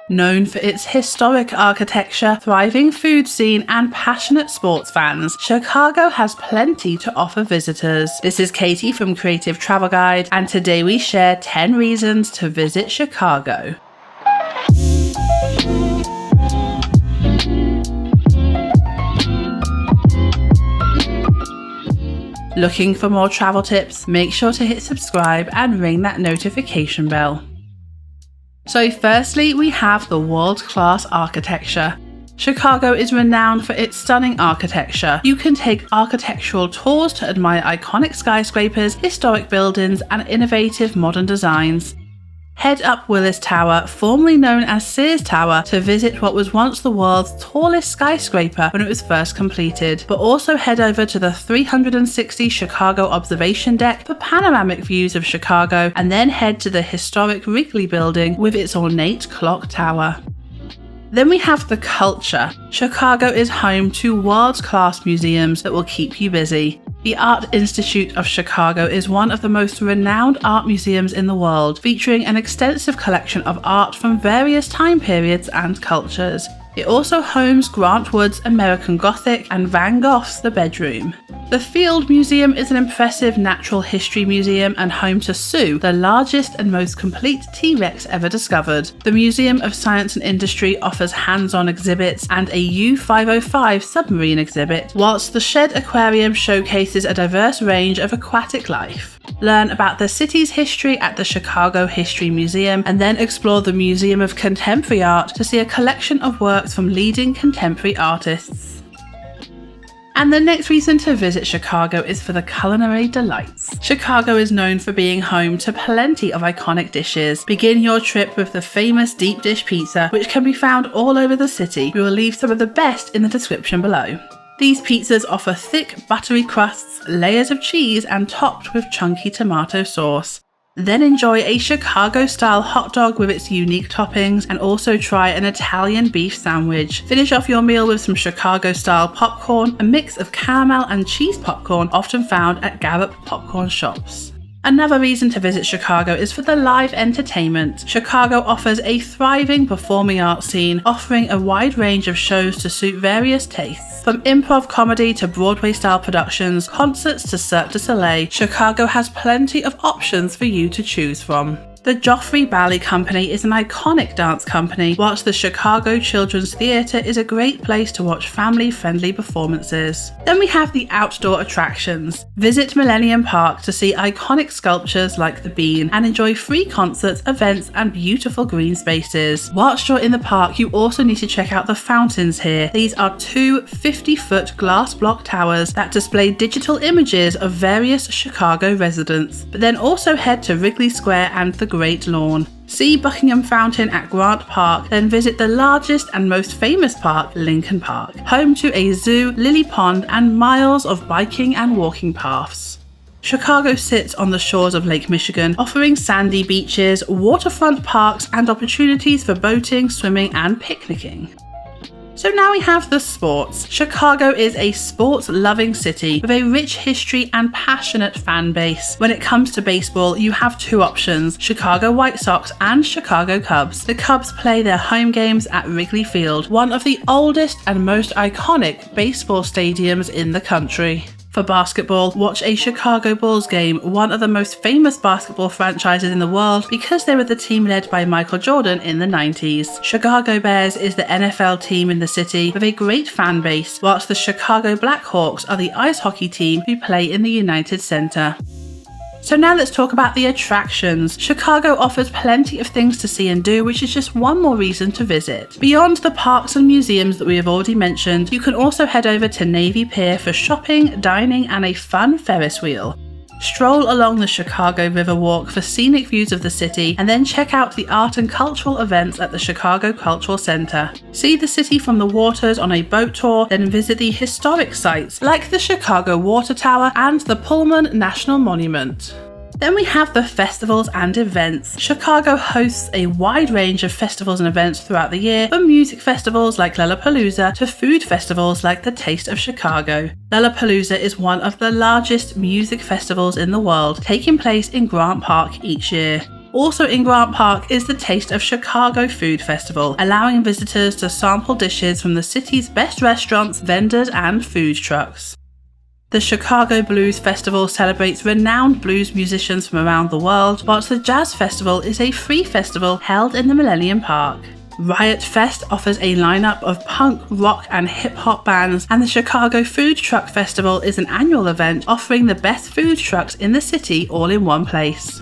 Known for its historic architecture, thriving food scene, and passionate sports fans, Chicago has plenty to offer visitors. This is Katie from Creative Travel Guide, and today we share 10 reasons to visit Chicago. Looking for more travel tips? Make sure to hit subscribe and ring that notification bell. So firstly, we have the world-class architecture. Chicago is renowned for its stunning architecture. You can take architectural tours to admire iconic skyscrapers, historic buildings, and innovative modern designs. Head up Willis Tower, formerly known as Sears Tower, to visit what was once the world's tallest skyscraper when it was first completed, but also head over to the 360 Chicago Observation Deck for panoramic views of Chicago, and then head to the historic Wrigley Building with its ornate clock tower. Then we have the culture. Chicago is home to world-class museums that will keep you busy. The Art Institute of Chicago is one of the most renowned art museums in the world, featuring an extensive collection of art from various time periods and cultures. It also homes Grant Wood's American Gothic and Van Gogh's The Bedroom. The Field Museum is an impressive natural history museum and home to Sue, the largest and most complete T-Rex ever discovered. The Museum of Science and Industry offers hands-on exhibits and a U-505 submarine exhibit, whilst the Shed Aquarium showcases a diverse range of aquatic life. Learn about the city's history at the Chicago History Museum, and then explore the Museum of Contemporary Art to see a collection of works from leading contemporary artists. And the next reason to visit Chicago is for the culinary delights. Chicago is known for being home to plenty of iconic dishes. Begin your trip with the famous deep dish pizza, which can be found all over the city. We will leave some of the best in the description below. These pizzas offer thick, buttery crusts, layers of cheese, and topped with chunky tomato sauce. Then enjoy a Chicago-style hot dog with its unique toppings, and also try an Italian beef sandwich. Finish off your meal with some Chicago-style popcorn, a mix of caramel and cheese popcorn often found at Gallup popcorn shops. Another reason to visit Chicago is for the live entertainment. Chicago offers a thriving performing arts scene, offering a wide range of shows to suit various tastes. From improv comedy to Broadway-style productions, concerts to Cirque du Soleil, Chicago has plenty of options for you to choose from. The Joffrey Ballet Company is an iconic dance company, whilst the Chicago Children's Theatre is a great place to watch family-friendly performances. Then we have the outdoor attractions. Visit Millennium Park to see iconic sculptures like the Bean and enjoy free concerts, events, and beautiful green spaces. Whilst you're in the park, you also need to check out the fountains here. These are two 50-foot glass block towers that display digital images of various Chicago residents. But then also head to Wrigley Square and the Great Lawn. See Buckingham Fountain at Grant Park, then visit the largest and most famous park, Lincoln Park, home to a zoo, Lily Pond, and miles of biking and walking paths. Chicago sits on the shores of Lake Michigan, offering sandy beaches, waterfront parks, and opportunities for boating, swimming, and picnicking. So now we have the sports. Chicago is a sports-loving city with a rich history and passionate fan base. When it comes to baseball, you have two options, Chicago White Sox and Chicago Cubs. The Cubs play their home games at Wrigley Field, one of the oldest and most iconic baseball stadiums in the country. For basketball, watch a Chicago Bulls game, one of the most famous basketball franchises in the world because they were the team led by Michael Jordan in the 90s. Chicago Bears is the NFL team in the city with a great fan base, whilst the Chicago Blackhawks are the ice hockey team who play in the United Center. So now let's talk about the attractions. Chicago offers plenty of things to see and do, which is just one more reason to visit. Beyond the parks and museums that we have already mentioned, you can also head over to Navy Pier for shopping, dining, and a fun Ferris wheel. Stroll along the Chicago Riverwalk for scenic views of the city, and then check out the art and cultural events at the Chicago Cultural Center. See the city from the waters on a boat tour, then visit the historic sites like the Chicago Water Tower and the Pullman National Monument. Then we have the festivals and events. Chicago hosts a wide range of festivals and events throughout the year, from music festivals like Lollapalooza to food festivals like the Taste of Chicago. Lollapalooza is one of the largest music festivals in the world, taking place in Grant Park each year. Also in Grant Park is the Taste of Chicago Food Festival, allowing visitors to sample dishes from the city's best restaurants, vendors, and food trucks. The Chicago Blues Festival celebrates renowned blues musicians from around the world, whilst the Jazz Festival is a free festival held in the Millennium Park. Riot Fest offers a lineup of punk, rock, and hip-hop bands, and the Chicago Food Truck Festival is an annual event offering the best food trucks in the city all in one place.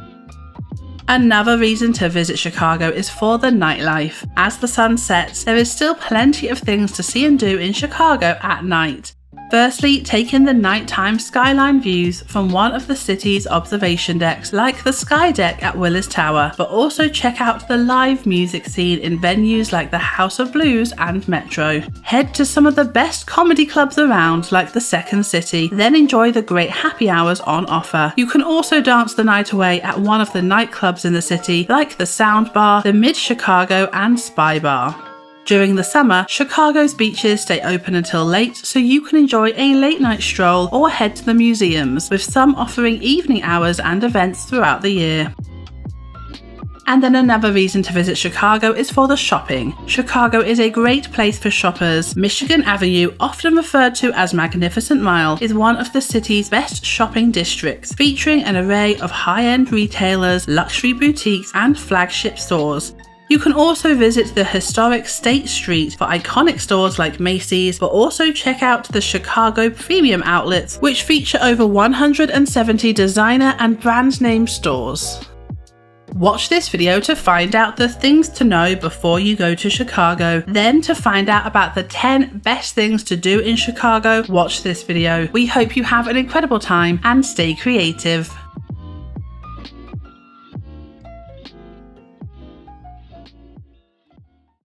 Another reason to visit Chicago is for the nightlife. As the sun sets, there is still plenty of things to see and do in Chicago at night. Firstly, take in the nighttime skyline views from one of the city's observation decks, like the Sky Deck at Willis Tower, but also check out the live music scene in venues like the House of Blues and Metro. Head to some of the best comedy clubs around, like the Second City, then enjoy the great happy hours on offer. You can also dance the night away at one of the nightclubs in the city, like the Sound Bar, the Mid Chicago, and Spy Bar. During the summer, Chicago's beaches stay open until late, so you can enjoy a late night stroll or head to the museums, with some offering evening hours and events throughout the year. And then another reason to visit Chicago is for the shopping. Chicago is a great place for shoppers. Michigan Avenue, often referred to as Magnificent Mile, is one of the city's best shopping districts, featuring an array of high-end retailers, luxury boutiques, and flagship stores. You can also visit the historic State Street for iconic stores like Macy's, but also check out the Chicago Premium Outlets, which feature over 170 designer and brand name stores. Watch this video to find out the things to know before you go to Chicago. Then to find out about the 10 best things to do in Chicago, watch this video. We hope you have an incredible time and stay creative.